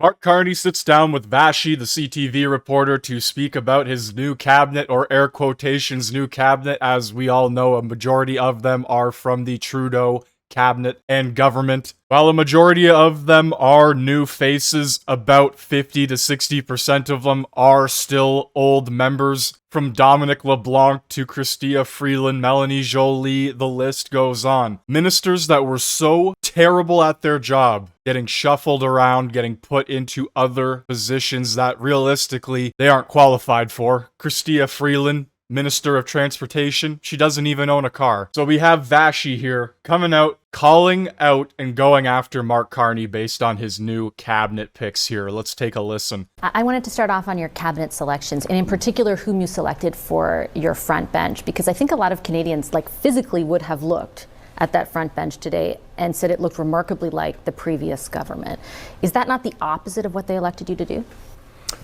Mark Carney sits down with Vashi, the CTV reporter, to speak about his new cabinet, or air quotations new cabinet. As we all know, a majority of them are from the Trudeau cabinet and government. While a majority of them are new faces, about 50 to 60% of them are still old members. From Dominic LeBlanc to Chrystia Freeland, Melanie Joly, the list goes on. Ministers that were so terrible at their job, getting shuffled around, getting put into other positions that realistically they aren't qualified for. Chrystia Freeland, Minister of Transportation, she doesn't even own a car. So we have Vashi here coming out, calling out and going after Mark Carney based on his new cabinet picks here. Let's take a listen. I wanted to start off on your cabinet selections, and in particular whom you selected for your front bench, because I think a lot of Canadians physically would have looked at that front bench today and said it looked remarkably like the previous government. Is that not the opposite of what they elected you to do?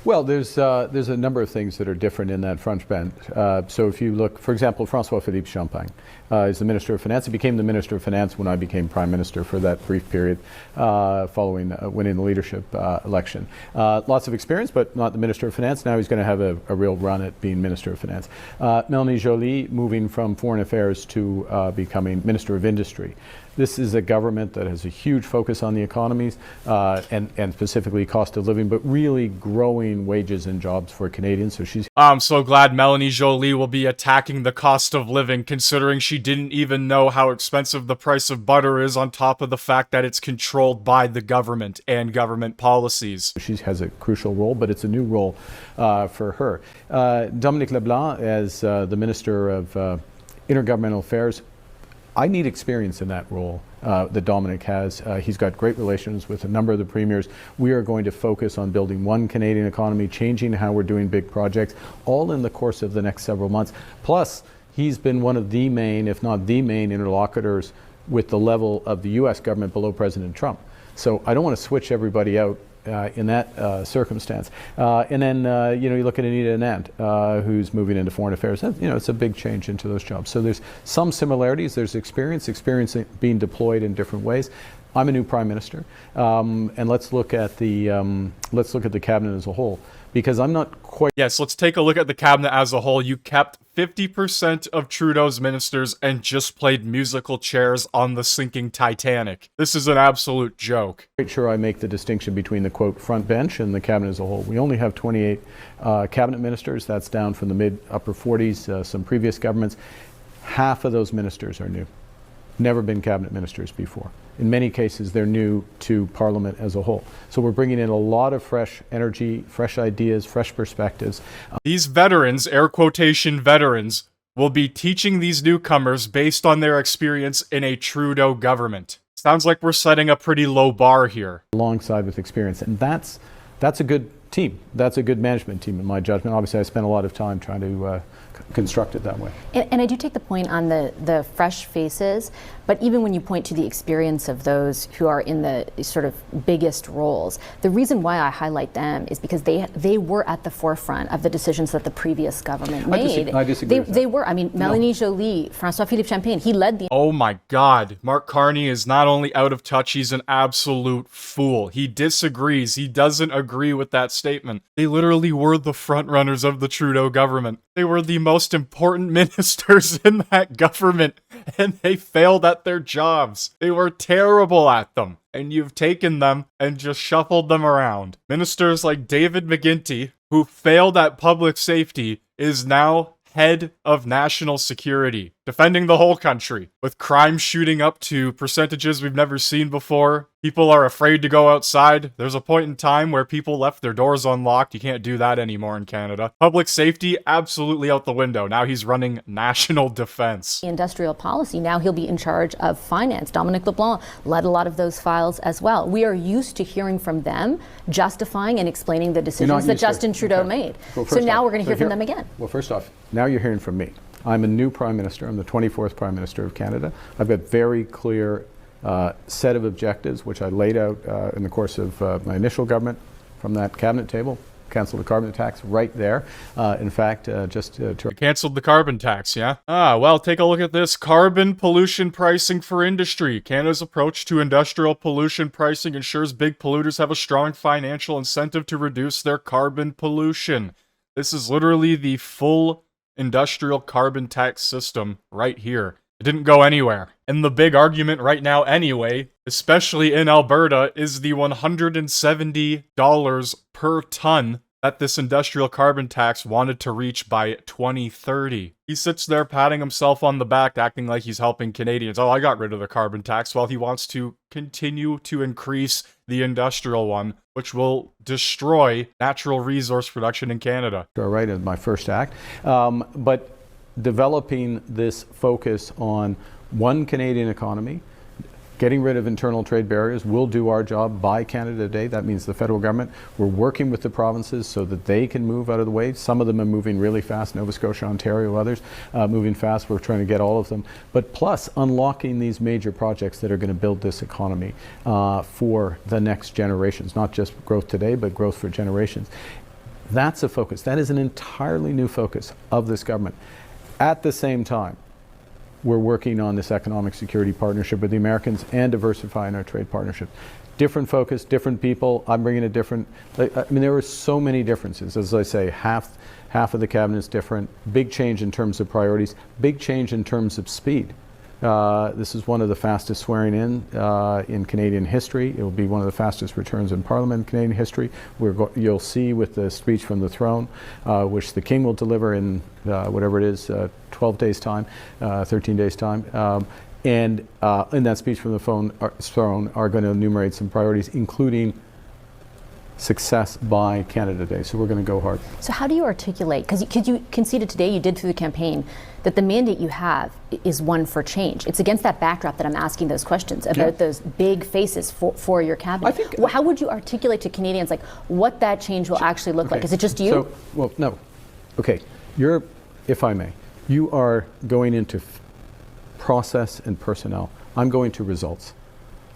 Well, there's a number of things that are different in that front bench. So if you look, for example, François-Philippe Champagne is the Minister of Finance. He became the Minister of Finance when I became Prime Minister for that brief period following winning the leadership election. Lots of experience, but not the Minister of Finance. Now he's going to have a real run at being Minister of Finance. Melanie Joly moving from Foreign Affairs to becoming Minister of Industry. This is a government that has a huge focus on the economies and specifically cost of living, but really growing wages and jobs for Canadians. So I'm so glad Melanie Joly will be attacking the cost of living, considering she didn't even know how expensive the price of butter is, on top of the fact that it's controlled by the government and government policies. She has a crucial role, but it's a new role for her. Dominic LeBlanc as the Minister of Intergovernmental Affairs. I need experience in that role that Dominic has. He's got great relations with a number of the premiers. We are going to focus on building one Canadian economy, changing how we're doing big projects, all in the course of the next several months. Plus, he's been one of the main, if not the main, interlocutors with the level of the U.S. government below President Trump. So I don't want to switch everybody out in that circumstance. And then, you look at Anita Anand, who's moving into foreign affairs. And, it's a big change into those jobs. So there's some similarities. There's experience being deployed in different ways. I'm a new Prime Minister, and let's look at the cabinet as a whole, because I'm not quite. Yes, let's take a look at the cabinet as a whole. You kept 50% of Trudeau's ministers and just played musical chairs on the sinking Titanic. This is an absolute joke. Quite sure I make the distinction between the quote front bench and the cabinet as a whole. We only have 28 cabinet ministers. That's down from the mid-upper 40s, some previous governments. Half of those ministers are new. Never been cabinet ministers before. In many cases, they're new to Parliament as a whole. So we're bringing in a lot of fresh energy, fresh ideas, fresh perspectives. These veterans, air quotation veterans, will be teaching these newcomers based on their experience in a Trudeau government. Sounds like we're setting a pretty low bar here. Alongside with experience. And that's a good team. That's a good management team in my judgment. Obviously, I spent a lot of time trying to construct it that way. And I do take the point on the fresh faces, but even when you point to the experience of those who are in the sort of biggest roles, the reason why I highlight them is because they were at the forefront of the decisions that the previous government made. I disagree with that. They were. I mean, Melanie Joly, François-Philippe Champagne, he led the... Oh my God. Mark Carney is not only out of touch, he's an absolute fool. He disagrees. He doesn't agree with that statement. They literally were the front runners of the Trudeau government. They were the most important ministers in that government, and they failed at their jobs. They were terrible at them, and you've taken them and just shuffled them around. Ministers like David McGuinty, who failed at public safety, is now head of national security, defending the whole country. With crime shooting up to percentages we've never seen before, people are afraid to go outside. There's a point in time where people left their doors unlocked. You can't do that anymore in Canada. Public safety, absolutely out the window. Now he's running national defense. Industrial policy, now he'll be in charge of finance. Dominic LeBlanc led a lot of those files as well. We are used to hearing from them, justifying and explaining the decisions that Justin Trudeau made. Well, so now we're going to hear from them again. Well, first off, now you're hearing from me. I'm a new Prime Minister. I'm the 24th Prime Minister of Canada. I've got very clear set of objectives, which I laid out in the course of my initial government from that cabinet table. cancel the carbon tax right there. In fact, to canceled the carbon tax, yeah? Well, take a look at this. Carbon pollution pricing for industry. Canada's approach to industrial pollution pricing ensures big polluters have a strong financial incentive to reduce their carbon pollution. This is literally the full industrial carbon tax system right here. It didn't go anywhere. And the big argument right now anyway, especially in Alberta, is the $170 per ton that this industrial carbon tax wanted to reach by 2030. He sits there patting himself on the back, acting like he's helping Canadians. Oh, I got rid of the carbon tax, while he wants to continue to increase the industrial one, which will destroy natural resource production in Canada. Right, in my first act. But developing this focus on one Canadian economy, getting rid of internal trade barriers, will do our job by Canada Day. That means the federal government. We're working with the provinces so that they can move out of the way. Some of them are moving really fast, Nova Scotia, Ontario, others moving fast. We're trying to get all of them. But plus unlocking these major projects that are going to build this economy for the next generations, not just growth today, but growth for generations. That's a focus. That is an entirely new focus of this government. At the same time, we're working on this economic security partnership with the Americans and diversifying our trade partnership. Different focus, different people. I'm bringing a different, there are so many differences. As I say, half of the cabinet is different. Big change in terms of priorities, big change in terms of speed. This is one of the fastest swearing in Canadian history. It will be one of the fastest returns in Parliament in Canadian history. You'll see with the speech from the throne, which the King will deliver in whatever it is, 12 days' time, 13 days' time. And in that speech from the throne are going to enumerate some priorities, including success by Canada Day. So we're going to go hard. So how do you articulate, because you conceded today, you did through the campaign, that the mandate you have is one for change. It's against that backdrop that I'm asking those questions about those big faces for your cabinet. How would you articulate to Canadians like what that change will actually look like? Is it just you? No. Okay, if I may, you are going into process and personnel. I'm going to results.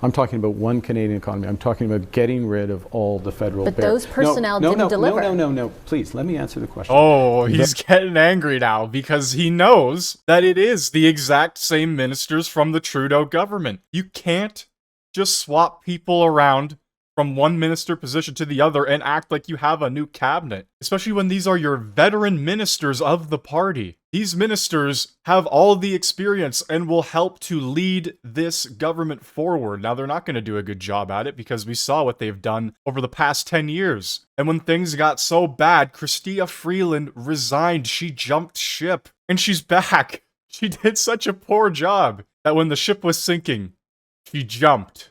I'm talking about one Canadian economy. I'm talking about getting rid of all the federal But those personnel didn't deliver. No. Please, let me answer the question. Oh, he's getting angry now because he knows that it is the exact same ministers from the Trudeau government. You can't just swap people around from one minister position to the other and act like you have a new cabinet, especially when these are your veteran ministers of the party. These ministers have all the experience and will help to lead this government forward. Now, they're not going to do a good job at it because we saw what they've done over the past 10 years. And when things got so bad, Chrystia Freeland resigned. She jumped ship and she's back. She did such a poor job that when the ship was sinking, she jumped.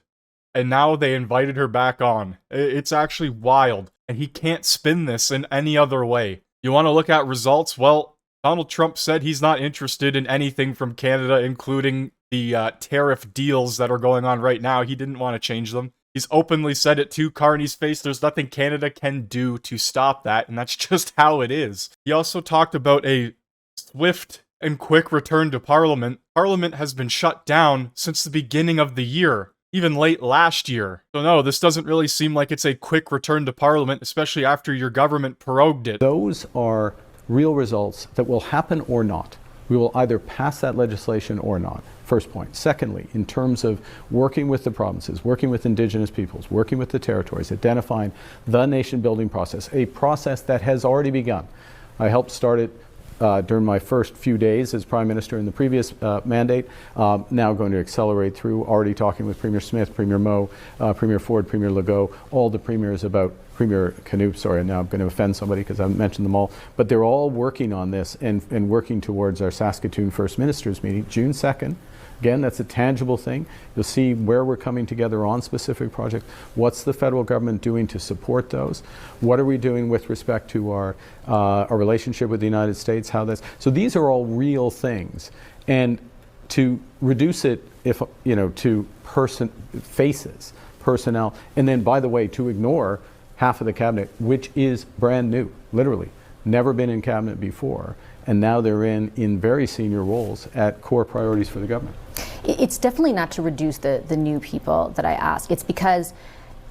And now they invited her back on. It's actually wild. And he can't spin this in any other way. You want to look at results? Well, Donald Trump said he's not interested in anything from Canada, including the tariff deals that are going on right now. He didn't want to change them. He's openly said it to Carney's face. There's nothing Canada can do to stop that, and that's just how it is. He also talked about a swift and quick return to Parliament. Parliament has been shut down since the beginning of the year, even late last year. So no, this doesn't really seem like it's a quick return to Parliament, especially after your government prorogued it. Those are real results that will happen or not. We will either pass that legislation or not. First point. Secondly, in terms of working with the provinces, working with Indigenous peoples, working with the territories, identifying the nation-building process, a process that has already begun. I helped start it during my first few days as Prime Minister in the previous mandate, now going to accelerate through, already talking with Premier Smith, Premier Moe, Premier Ford, Premier Legault, all the premiers about Premier Canute, sorry, now I'm going to offend somebody because I haven't mentioned them all, but they're all working on this and working towards our Saskatoon First Ministers meeting, June 2nd. Again, that's a tangible thing. You'll see where we're coming together on specific projects. What's the federal government doing to support those? What are we doing with respect to our relationship with the United States? So these are all real things. And to reduce it, to faces, personnel, and then, by the way, to ignore half of the cabinet, which is brand new, literally, never been in cabinet before, and now they're in very senior roles at core priorities for the government. It's definitely not to reduce the new people that I ask. It's because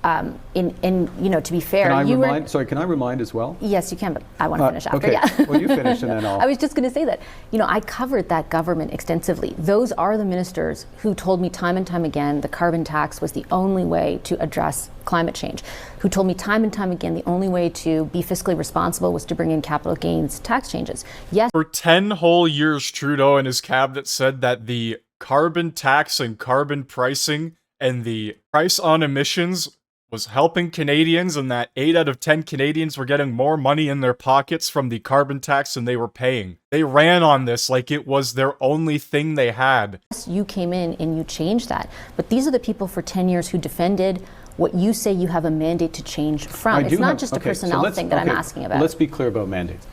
To be fair, Can I remind? Sorry, can I remind as well? Yes, you can, but I want to finish after. Okay. Yeah. Well, you finish and then I'll. I was just going to say that, I covered that government extensively. Those are the ministers who told me time and time again the carbon tax was the only way to address climate change, who told me time and time again the only way to be fiscally responsible was to bring in capital gains tax changes. Yes. For 10 whole years, Trudeau and his cabinet said that the carbon tax and carbon pricing and the price on emissions was helping Canadians, and that 8 out of 10 Canadians were getting more money in their pockets from the carbon tax than they were paying. They ran on this like it was their only thing they had. You came in and you changed that. But these are the people for 10 years who defended what you say you have a mandate to change from. It's not just a personnel thing that I'm asking about. Let's be clear about mandates.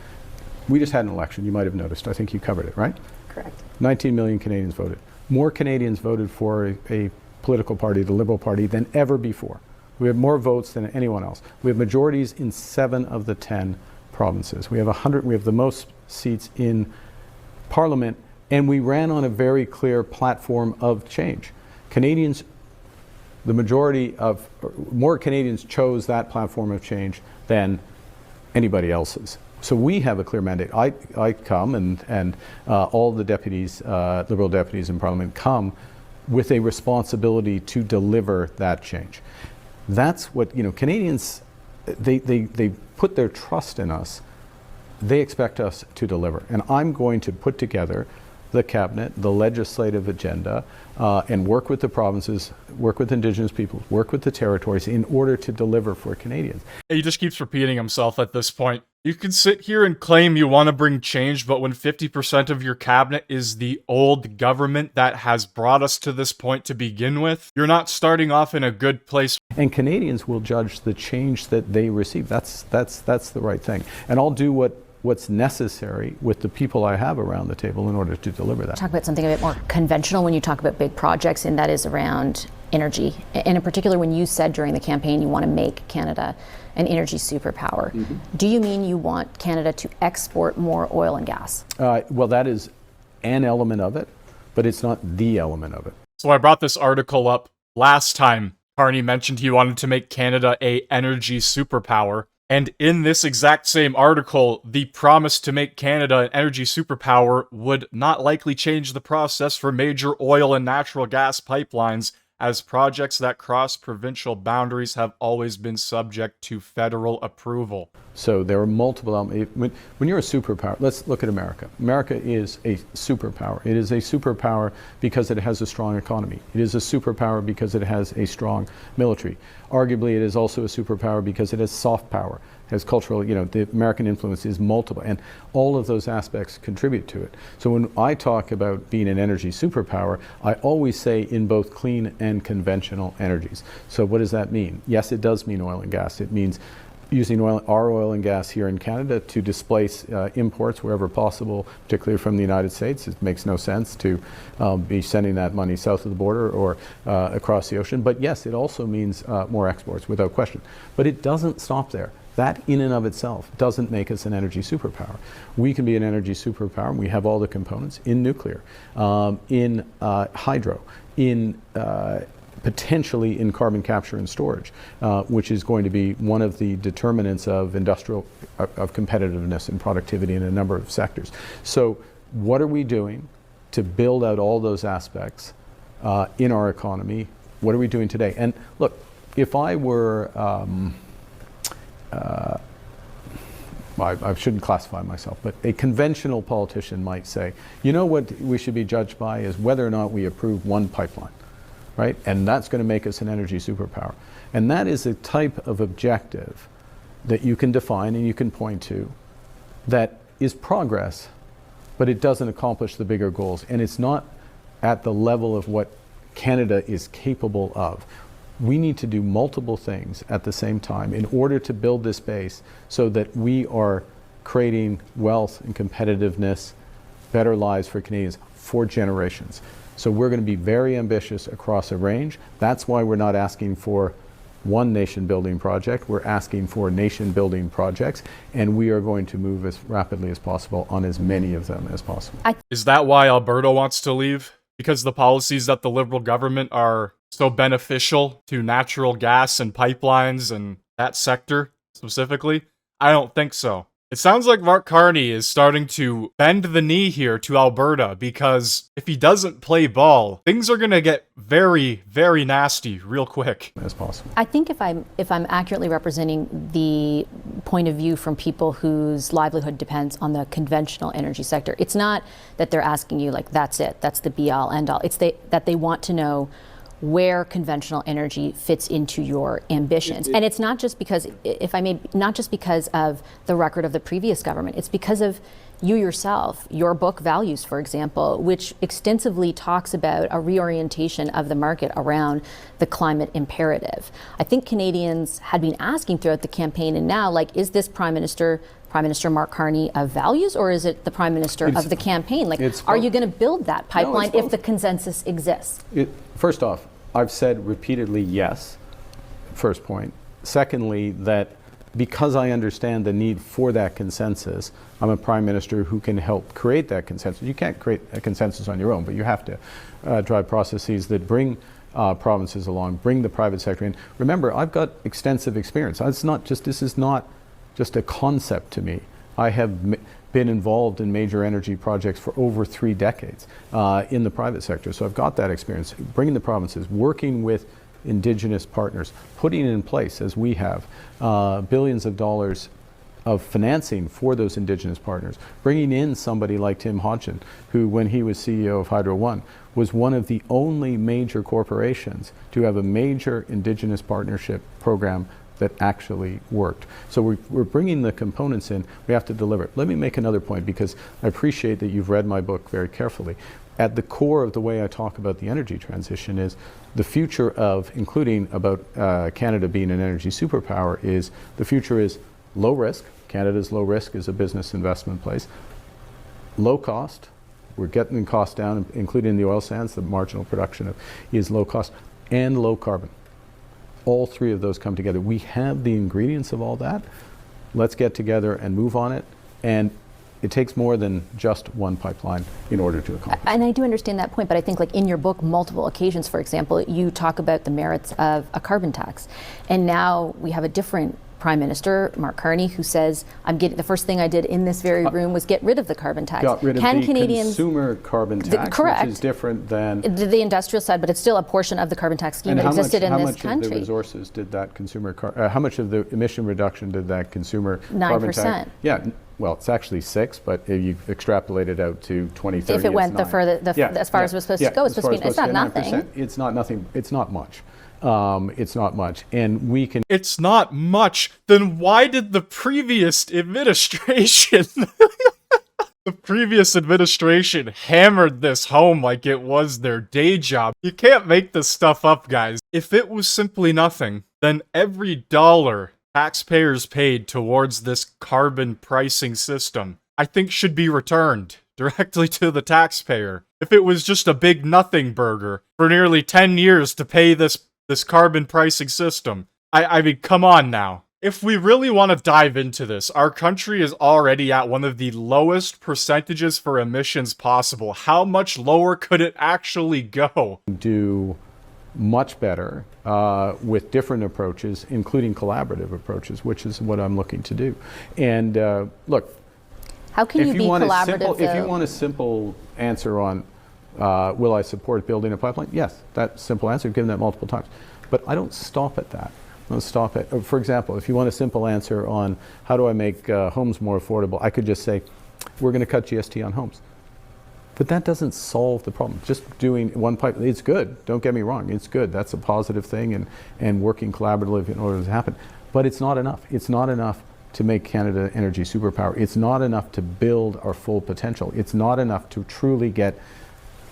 We just had an election. You might have noticed. I think you covered it, right? Correct. 19 million Canadians voted. More Canadians voted for a political party, the Liberal Party, than ever before. We have more votes than anyone else. We have majorities in 7 of the 10 provinces. We have the most seats in Parliament, and we ran on a very clear platform of change. Canadians, more Canadians chose that platform of change than anybody else's. So we have a clear mandate. I come and all the deputies, Liberal deputies in Parliament come with a responsibility to deliver that change. That's what, Canadians, they put their trust in us. They expect us to deliver. And I'm going to put together the cabinet, the legislative agenda, and work with the provinces, work with Indigenous peoples, work with the territories in order to deliver for Canadians. He just keeps repeating himself at this point. You can sit here and claim you want to bring change, but when 50% of your cabinet is the old government that has brought us to this point to begin with, you're not starting off in a good place. And Canadians will judge the change that they receive. That's the right thing. And I'll do what's necessary with the people I have around the table in order to deliver that. Talk about something a bit more conventional when you talk about big projects, and that is around energy. And in particular, when you said during the campaign you want to make Canada an energy superpower. Mm-hmm. Do you mean you want Canada to export more oil and gas? Well, that is an element of it, but it's not the element of it. So I brought this article up last time. Carney mentioned he wanted to make Canada a energy superpower. And in this exact same article, the promise to make Canada an energy superpower would not likely change the process for major oil and natural gas pipelines, as projects that cross provincial boundaries have always been subject to federal approval. So there are multiple elements. When you're a superpower, let's look at America. America is a superpower. It is a superpower because it has a strong economy. It is a superpower because it has a strong military. Arguably, it is also a superpower because it has soft power, has cultural, the American influence is multiple, and all of those aspects contribute to it. So when I talk about being an energy superpower, I always say in both clean and conventional energies. So what does that mean? Yes, it does mean oil and gas. It means using our oil and gas here in Canada to displace imports wherever possible, particularly from the United States. It makes no sense to be sending that money south of the border or across the ocean. But yes, it also means more exports, without question. But it doesn't stop there. That in and of itself doesn't make us an energy superpower. We can be an energy superpower, and we have all the components in nuclear, in hydro, in potentially in carbon capture and storage, which is going to be one of the determinants of of competitiveness and productivity in a number of sectors. So what are we doing to build out all those aspects in our economy? What are we doing today? And look, if I were, I shouldn't classify myself, but a conventional politician might say, you know what we should be judged by is whether or not we approve one pipeline. Right? And that's going to make us an energy superpower. And that is a type of objective that you can define and you can point to that is progress, but it doesn't accomplish the bigger goals. And it's not at the level of what Canada is capable of. We need to do multiple things at the same time in order to build this base so that we are creating wealth and competitiveness, better lives for Canadians for generations. So we're going to be very ambitious across a range. That's why we're not asking for one nation-building project. We're asking for nation-building projects, and we are going to move as rapidly as possible on as many of them as possible. Is that why Alberta wants to leave? Because the policies that the Liberal government are so beneficial to natural gas and pipelines and that sector specifically? I don't think so. It sounds like Mark Carney is starting to bend the knee here to Alberta, because if he doesn't play ball, things are going to get very, very nasty real quick. As possible. I think if I'm accurately representing the point of view from people whose livelihood depends on the conventional energy sector, it's not that they're asking you like, that's it, that's the be all end all. It's that they want to know where conventional energy fits into your ambitions. And it's not just because, if I may, not just because of the record of the previous government, it's because of you yourself, your book Values, for example, which extensively talks about a reorientation of the market around the climate imperative. I think Canadians had been asking throughout the campaign, and now, like, is this Prime Minister Mark Carney of values, or is it the Prime Minister of the campaign? Like, are you going to build that pipeline if the consensus exists? First off, I've said repeatedly yes, first point. Secondly, that because I understand the need for that consensus, I'm a Prime Minister who can help create that consensus. You can't create a consensus on your own, but you have to drive processes that bring provinces along, bring the private sector in. Remember, I've got extensive experience. This is not just a concept to me. I have been involved in major energy projects for over 3 decades in the private sector. So I've got that experience, bringing the provinces, working with Indigenous partners, putting in place, as we have, billions of dollars of financing for those Indigenous partners, bringing in somebody like Tim Hodgson, who, when he was CEO of Hydro One, was one of the only major corporations to have a major Indigenous partnership program that actually worked. So we're bringing the components in. We have to deliver. Let me make another point, because I appreciate that you've read my book very carefully. At the core of the way I talk about the energy transition is the future of, including about Canada being an energy superpower, is the future is low risk. Canada's low risk is a business investment place. Low cost. We're getting costs down, including in the oil sands. The marginal production is low cost, and low carbon. All three of those come together. We have the ingredients of all that. Let's get together and move on it. And it takes more than just one pipeline in order to accomplish. And I do understand that point, but I think, like, in your book, multiple occasions, for example, you talk about the merits of a carbon tax. And now we have a different Prime Minister, Mark Carney, who says, the first thing I did in this very room was get rid of the carbon tax. Got rid of the consumer carbon tax, correct, which is different than the industrial side, but it's still a portion of the carbon tax scheme that existed in this country. How much of the resources did that how much of the emission reduction did that consumer 9%. Carbon tax? Yeah, well, it's actually 6, but if you extrapolate it out to 2030, if it went as far as it was supposed to go, it's not nothing. It's not nothing. It's not much. It's not much, and we can. It's not much. Then why did the previous administration, the previous administration, hammered this home like it was their day job? You can't make this stuff up, guys. If it was simply nothing, then every dollar taxpayers paid towards this carbon pricing system, I think, should be returned directly to the taxpayer. If it was just a big nothing burger for nearly 10 years to pay this carbon pricing system. I mean, come on now. If we really want to dive into this, our country is already at one of the lowest percentages for emissions possible. How much lower could it actually go? Do much better with different approaches, including collaborative approaches, which is what I'm looking to do. And look, how can you be collaborative? If you want a simple answer on will I support building a pipeline? Yes, that's a simple answer. I've given that multiple times. But I don't stop at that. I don't stop at, for example, if you want a simple answer on how do I make homes more affordable, I could just say, we're going to cut GST on homes. But that doesn't solve the problem. Just doing one pipe, it's good. Don't get me wrong, it's good. That's a positive thing, and working collaboratively in order to happen. But it's not enough. It's not enough to make Canada an energy superpower. It's not enough to build our full potential. It's not enough to truly get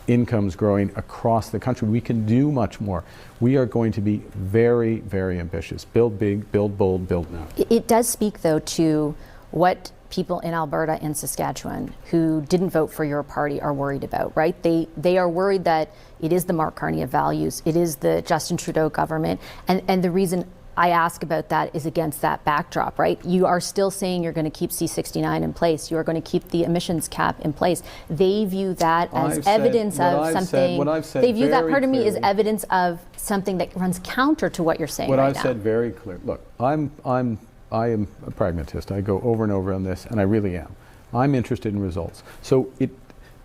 incomes growing across the country. We can do much more. We are going to be very, very ambitious. Build big, build bold, build now. It does speak, though, to what people in Alberta and Saskatchewan who didn't vote for your party are worried about, right? They are worried that it is the Mark Carney of values, it is the Justin Trudeau government, and the reason I ask about that is against that backdrop, right? You are still saying you're going to keep C-69 in place. You are going to keep the emissions cap in place. They view that as evidence of something. They view that, pardon me, as evidence of something that runs counter to what you're saying right now. What I've said very clear. Look, I am a pragmatist. I go over and over on this, and I really am. I'm interested in results. So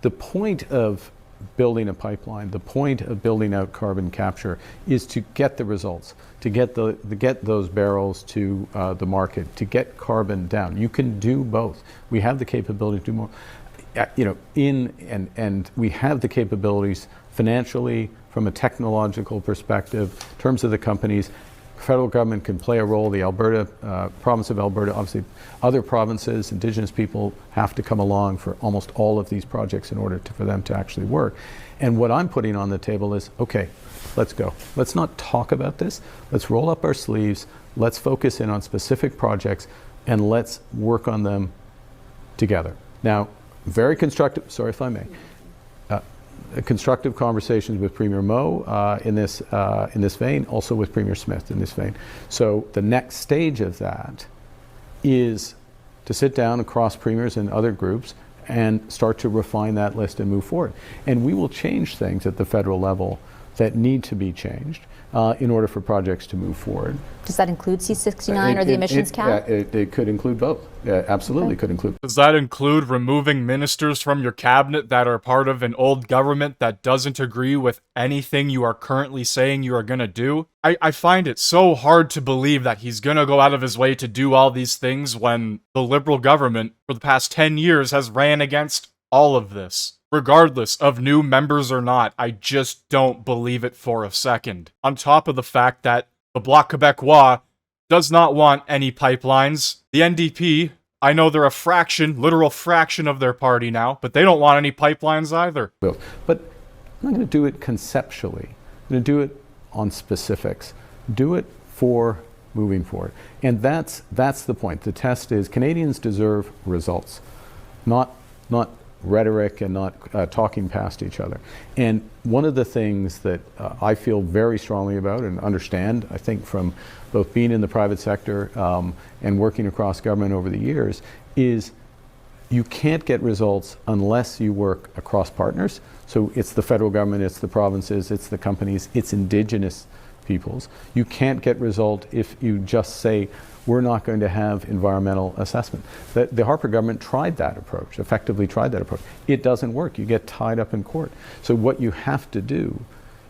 the point of building a pipeline, the point of building out carbon capture is to get the results, to get those barrels to the market, to get carbon down. You can do both. We have the capability to do more. And we have the capabilities financially, from a technological perspective, in terms of the companies. Federal government can play a role. The province of Alberta, obviously other provinces, Indigenous people have to come along for almost all of these projects in order for them to actually work. And what I'm putting on the table is, okay, let's go. Let's not talk about this. Let's roll up our sleeves. Let's focus in on specific projects and let's work on them together. Now, very constructive, sorry if I may, constructive conversations with Premier Moe in this vein, also with Premier Smith in this vein. So the next stage of that is to sit down across premiers and other groups and start to refine that list and move forward. And we will change things at the federal level that need to be changed in order for projects to move forward. Does that include C-69 or the emissions cap? It could include both. Absolutely could include. Does that include removing ministers from your cabinet that are part of an old government that doesn't agree with anything you are currently saying you are going to do? I find it so hard to believe that he's going to go out of his way to do all these things when the Liberal government for the past 10 years has ran against all of this. Regardless of new members or not, I just don't believe it for a second. On top of the fact that the Bloc Québécois does not want any pipelines. The NDP, I know they're a fraction, literal fraction of their party now, but they don't want any pipelines either. But I'm not going to do it conceptually. I'm going to do it on specifics. Do it for moving forward. And that's the point. The test is Canadians deserve results, not rhetoric and not talking past each other. And one of the things that I feel very strongly about and understand, I think from both being in the private sector and working across government over the years, is you can't get results unless you work across partners. So it's the federal government, it's the provinces, it's the companies, it's Indigenous peoples. You can't get result if you just say, we're not going to have environmental assessment. The Harper government tried that approach, effectively tried that approach. It doesn't work. You get tied up in court. So what you have to do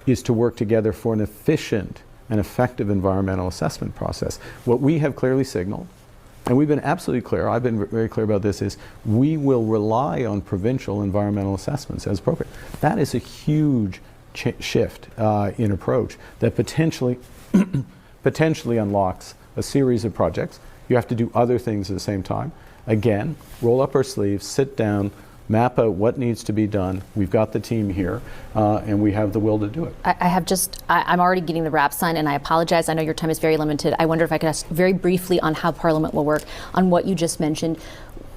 is to work together for an efficient and effective environmental assessment process. What we have clearly signaled, and we've been absolutely clear, I've been very clear about this, is we will rely on provincial environmental assessments as appropriate. That is a huge shift in approach that potentially unlocks a series of projects. You have to do other things at the same time. Again, roll up our sleeves, sit down, map out what needs to be done. We've got the team here, and we have the will to do it. I'm already getting the wrap sign, and I apologize. I know your time is very limited. I wonder if I could ask very briefly on how Parliament will work on what you just mentioned.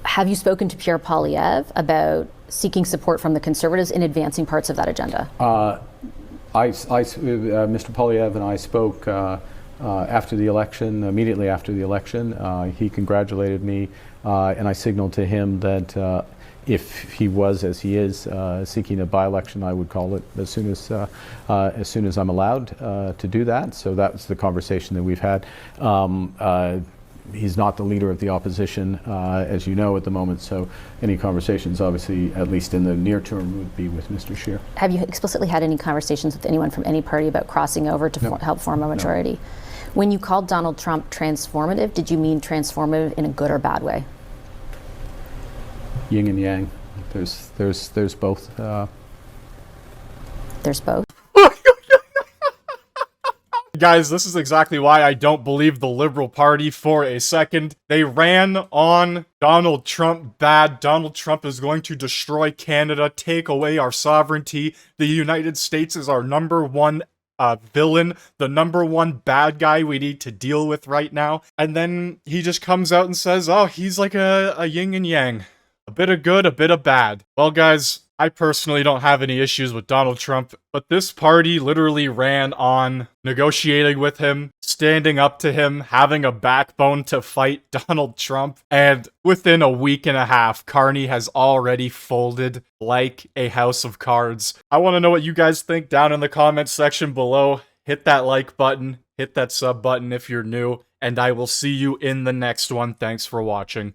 Have you spoken to Pierre Poilievre about seeking support from the Conservatives in advancing parts of that agenda? Mr. Poilievre and I spoke after the election, immediately after the election. He congratulated me, and I signaled to him that if he was, as he is, seeking a by-election, I would call it as soon as I'm allowed to do that. So that's the conversation that we've had. He's not the leader of the opposition, as you know, at the moment, so any conversations, obviously, at least in the near term, would be with Mr. Scheer. Have you explicitly had any conversations with anyone from any party about crossing over to help form a majority? No. When you called Donald Trump transformative, did you mean transformative in a good or bad way? Yin and yang. There's both. There's both? Guys, this is exactly why I don't believe the Liberal Party for a second. They ran on Donald Trump bad. Donald Trump is going to destroy Canada, take away our sovereignty. The United States is our number one villain, the number one bad guy we need to deal with right now. And then he just comes out and says, oh, he's like a yin and yang. A bit of good, a bit of bad. Well, guys, I personally don't have any issues with Donald Trump, but this party literally ran on negotiating with him, standing up to him, having a backbone to fight Donald Trump, and within a week and a half, Carney has already folded like a house of cards. I want to know what you guys think down in the comments section below. Hit that like button, hit that sub button if you're new, and I will see you in the next one. Thanks for watching.